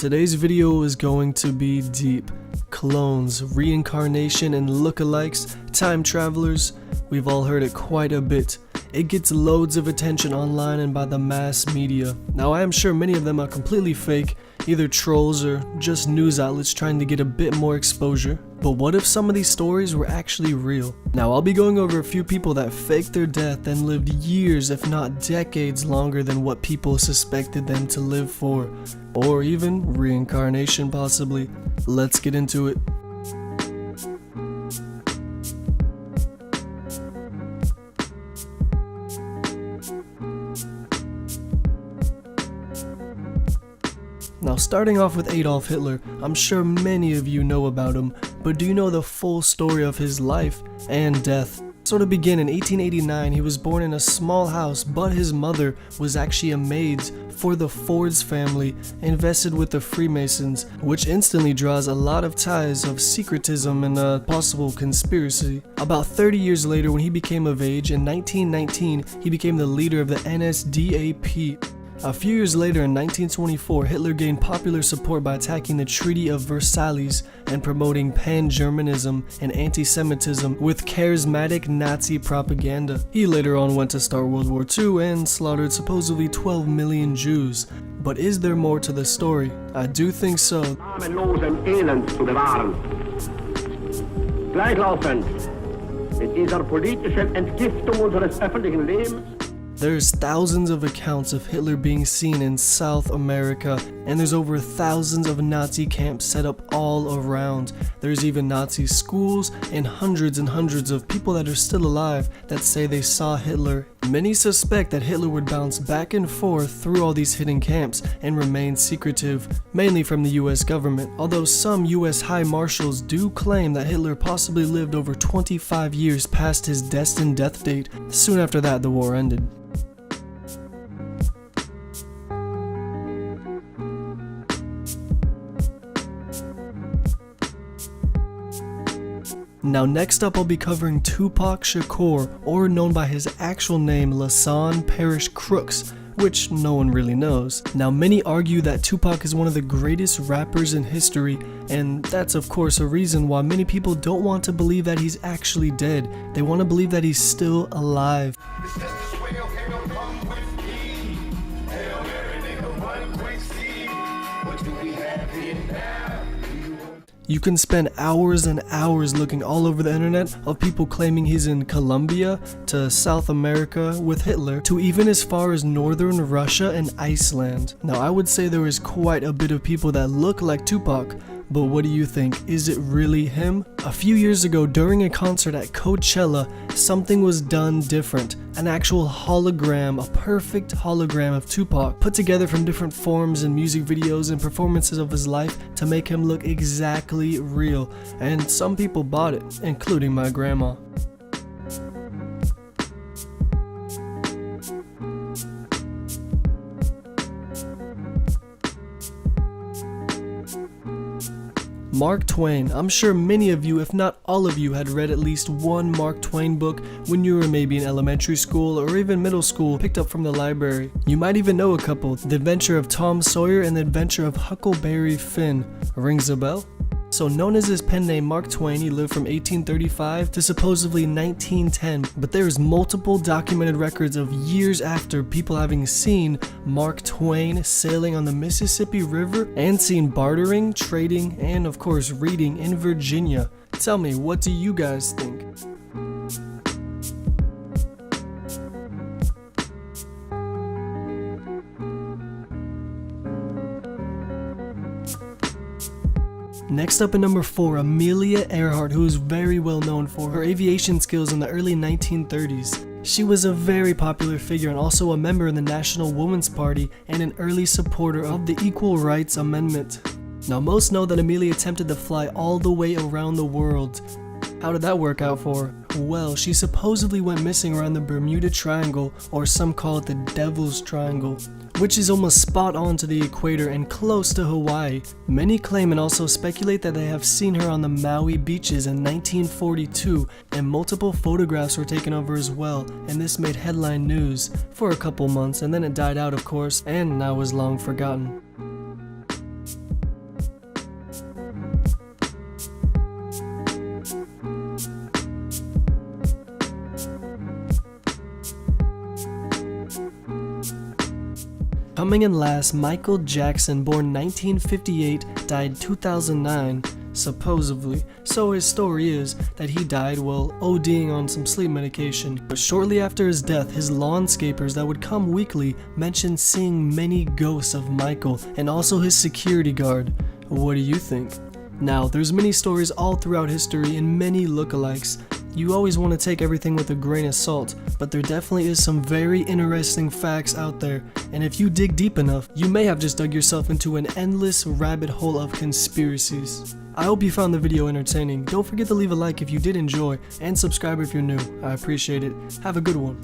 Today's video is going to be deep. Clones, reincarnation, and lookalikes, time travelers, we've all heard it quite a bit. It gets loads of attention online and by the mass media. Now I am sure many of them are completely fake, either trolls or just news outlets trying to get a bit more exposure. But what if some of these stories were actually real? Now I'll be going over a few people that faked their death and lived years if not decades longer than what people suspected them to live for. Or even reincarnation possibly. Let's get into it. Now starting off with Adolf Hitler, I'm sure many of you know about him, but do you know the full story of his life and death? So to begin, in 1889 he was born in a small house, but his mother was actually a maid for the Ford's family, invested with the Freemasons, which instantly draws a lot of ties of secretism and a possible conspiracy. About 30 years later, when he became of age, in 1919 he became the leader of the NSDAP. A few years later, in 1924, Hitler gained popular support by attacking the Treaty of Versailles and promoting pan-Germanism and anti-Semitism with charismatic Nazi propaganda. He later on went to start World War II and slaughtered supposedly 12 million Jews. But is there more to the story? I do think so. Namenlosem Elend zu bewahren. Gleichlaufend mit dieser politischen Entgiftung unseres öffentlichen Lebens. There's thousands of accounts of Hitler being seen in South America, and there's over thousands of Nazi camps set up all around. There's even Nazi schools and hundreds of people that are still alive that say they saw Hitler. Many suspect that Hitler would bounce back and forth through all these hidden camps and remain secretive, mainly from the US government, although some US high marshals do claim that Hitler possibly lived over 25 years past his destined death date. Soon after that, the war ended. Now next up I'll be covering Tupac Shakur, or known by his actual name Lasan Parrish Crooks, which no one really knows. Now many argue that Tupac is one of the greatest rappers in history, and that's of course a reason why many people don't want to believe that he's actually dead. They want to believe that he's still alive. You can spend hours and hours looking all over the internet of people claiming he's in Colombia, to South America with Hitler, to even as far as northern Russia and Iceland. Now I would say there is quite a bit of people that look like Tupac, but what do you think? Is it really him? A few years ago during a concert at Coachella, something was done different. An actual hologram, a perfect hologram of Tupac, put together from different forms and music videos and performances of his life to make him look exactly real. And some people bought it, including my grandma. Mark Twain. I'm sure many of you, if not all of you, had read at least one Mark Twain book when you were maybe in elementary school or even middle school, picked up from the library. You might even know a couple, The Adventure of Tom Sawyer and The Adventure of Huckleberry Finn. Rings a bell? So known as his pen name Mark Twain, he lived from 1835 to supposedly 1910, but there is multiple documented records of years after people having seen Mark Twain sailing on the Mississippi River and seen bartering, trading, and of course reading in Virginia. Tell me, what do you guys think? Next up at number 4, Amelia Earhart, who is very well known for her aviation skills in the early 1930s. She was a very popular figure and also a member in the National Woman's Party and an early supporter of the Equal Rights Amendment. Now most know that Amelia attempted to fly all the way around the world. How did that work out for her? Well, she supposedly went missing around the Bermuda Triangle, or some call it the Devil's Triangle, which is almost spot on to the equator and close to Hawaii. Many claim and also speculate that they have seen her on the Maui beaches in 1942, and multiple photographs were taken of her as well, and this made headline news for a couple months, and then it died out of course, and now is long forgotten. Coming in last, Michael Jackson, born 1958, died 2009, supposedly. So his story is that he died while ODing on some sleep medication. But shortly after his death, his lawnscapers that would come weekly mentioned seeing many ghosts of Michael and also his security guard. What do you think? Now, there's many stories all throughout history and many lookalikes. You always want to take everything with a grain of salt, but there definitely is some very interesting facts out there, and if you dig deep enough, you may have just dug yourself into an endless rabbit hole of conspiracies. I hope you found the video entertaining. Don't forget to leave a like if you did enjoy, and subscribe if you're new. I appreciate it. Have a good one.